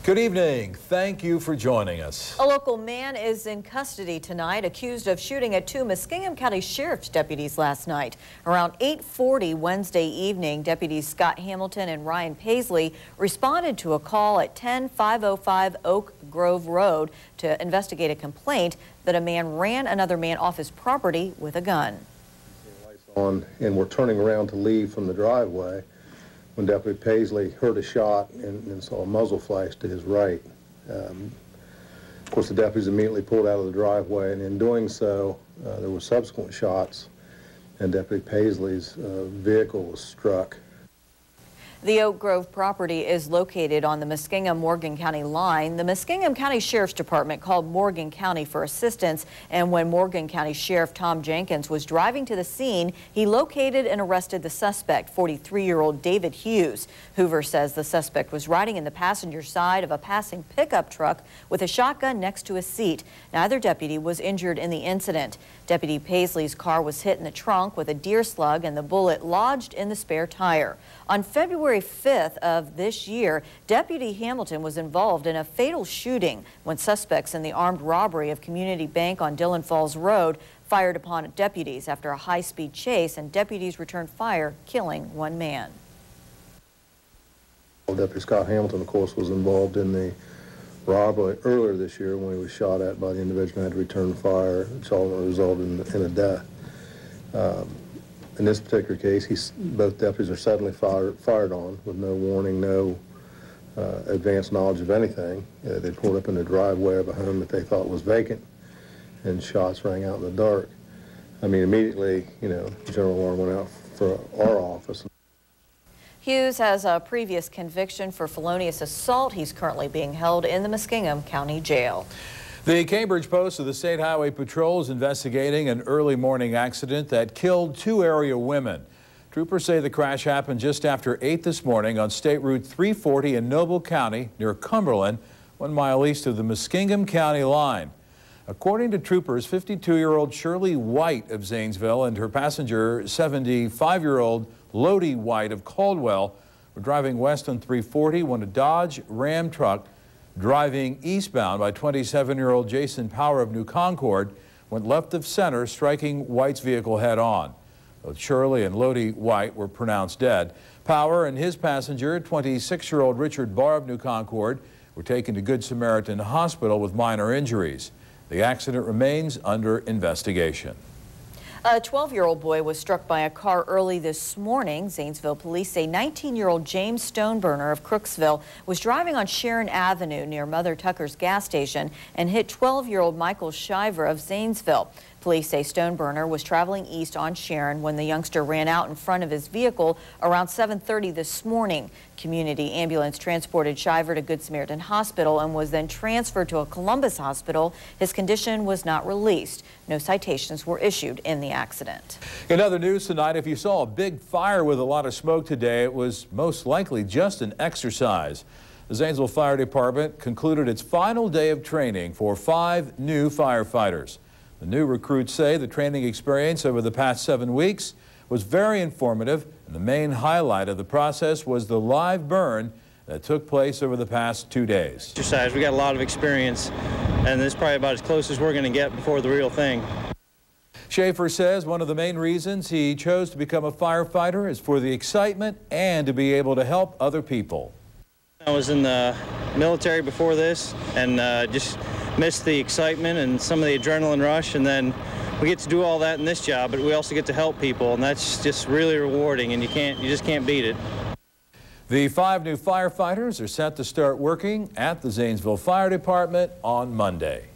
Good evening. Thank you for joining us. A local man is in custody tonight, accused of shooting at two Muskingum County Sheriff's deputies last night. Around 8:40 Wednesday evening, deputies Scott Hamilton and Ryan Paisley responded to a call at 10505 Oak Grove Road to investigate a complaint that a man ran another man off his property with a gun. Lights on, and we're turning around to leave from the driveway when Deputy Paisley heard a shot and saw a muzzle flash to his right. Of course, the deputies immediately pulled out of the driveway, and in doing so, there were subsequent shots, and Deputy Paisley's vehicle was struck. The Oak Grove property is located on the Muskingum-Morgan County line. The Muskingum County Sheriff's Department called Morgan County for assistance, and when Morgan County Sheriff Tom Jenkins was driving to the scene, he located and arrested the suspect, 43-year-old David Hughes. Hoover says the suspect was riding in the passenger side of a passing pickup truck with a shotgun next to his seat. Neither deputy was injured in the incident. Deputy Paisley's car was hit in the trunk with a deer slug, and the bullet lodged in the spare tire. On February 5th of this year, Deputy Hamilton was involved in a fatal shooting when suspects in the armed robbery of Community Bank on Dillon Falls Road fired upon deputies after a high-speed chase, and deputies returned fire, killing one man. Deputy Scott Hamilton, of course, was involved in the robbery earlier this year when he was shot at by the individual and had to return fire, which ultimately resulted in a death. In this particular case, both deputies are suddenly fired on with no warning, no advanced knowledge of anything. They pulled up in the driveway of a home that they thought was vacant, and shots rang out in the dark. I mean, immediately, general alarm went out for our office. Hughes has a previous conviction for felonious assault. He's currently being held in the Muskingum County Jail. The Cambridge Post of the State Highway Patrol is investigating an early morning accident that killed two area women. Troopers say the crash happened just after 8 this morning on State Route 340 in Noble County near Cumberland, 1 mile east of the Muskingum County line. According to troopers, 52-year-old Shirley White of Zanesville and her passenger, 75-year-old Lodi White of Caldwell, were driving west on 340 when a Dodge Ram truck driving eastbound by 27-year-old Jason Power of New Concord went left of center, striking White's vehicle head-on. Both Shirley and Lodi White were pronounced dead. Power and his passenger, 26-year-old Richard Barr of New Concord, were taken to Good Samaritan Hospital with minor injuries. The accident remains under investigation. A 12-year-old boy was struck by a car early this morning. Zanesville police say 19-year-old James Stoneburner of Crooksville was driving on Sharon Avenue near Mother Tucker's gas station and hit 12-year-old Michael Shiver of Zanesville. Police say Stoneburner was traveling east on Sharon when the youngster ran out in front of his vehicle around 7:30 this morning. Community ambulance transported Shiver to Good Samaritan Hospital and was then transferred to a Columbus hospital. His condition was not released. No citations were issued in the accident. In other news tonight, if you saw a big fire with a lot of smoke today, it was most likely just an exercise. The Zanesville Fire Department concluded its final day of training for 5 new firefighters. The new recruits say the training experience over the past 7 weeks was very informative, and the main highlight of the process was the live burn that took place over the past 2 days. Exercise, we got a lot of experience, and this is probably about as close as we're going to get before the real thing. Schaefer says one of the main reasons he chose to become a firefighter is for the excitement and to be able to help other people. I was in the military before this and just missed the excitement and some of the adrenaline rush, and then we get to do all that in this job, but we also get to help people, and that's just really rewarding, and you just can't beat it. The 5 new firefighters are set to start working at the Zanesville Fire Department on Monday.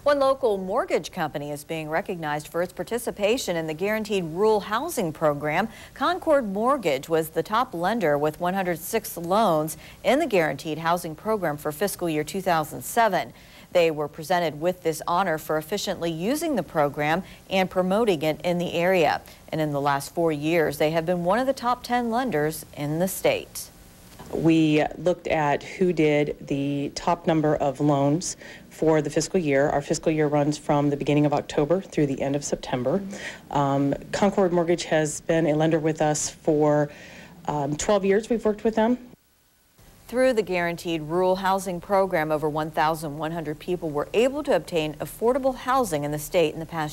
One local mortgage company is being recognized for its participation in the Guaranteed Rural Housing Program. Concord Mortgage was the top lender with 106 loans in the Guaranteed Housing Program for fiscal year 2007. They were presented with this honor for efficiently using the program and promoting it in the area. And in the last 4 years, they have been one of the top 10 lenders in the state. We looked at who did the top number of loans for the fiscal year. Our fiscal year runs from the beginning of October through the end of September. Concord Mortgage has been a lender with us for 12 years. We've worked with them. Through the Guaranteed Rural Housing Program, over 1,100 people were able to obtain affordable housing in the state in the past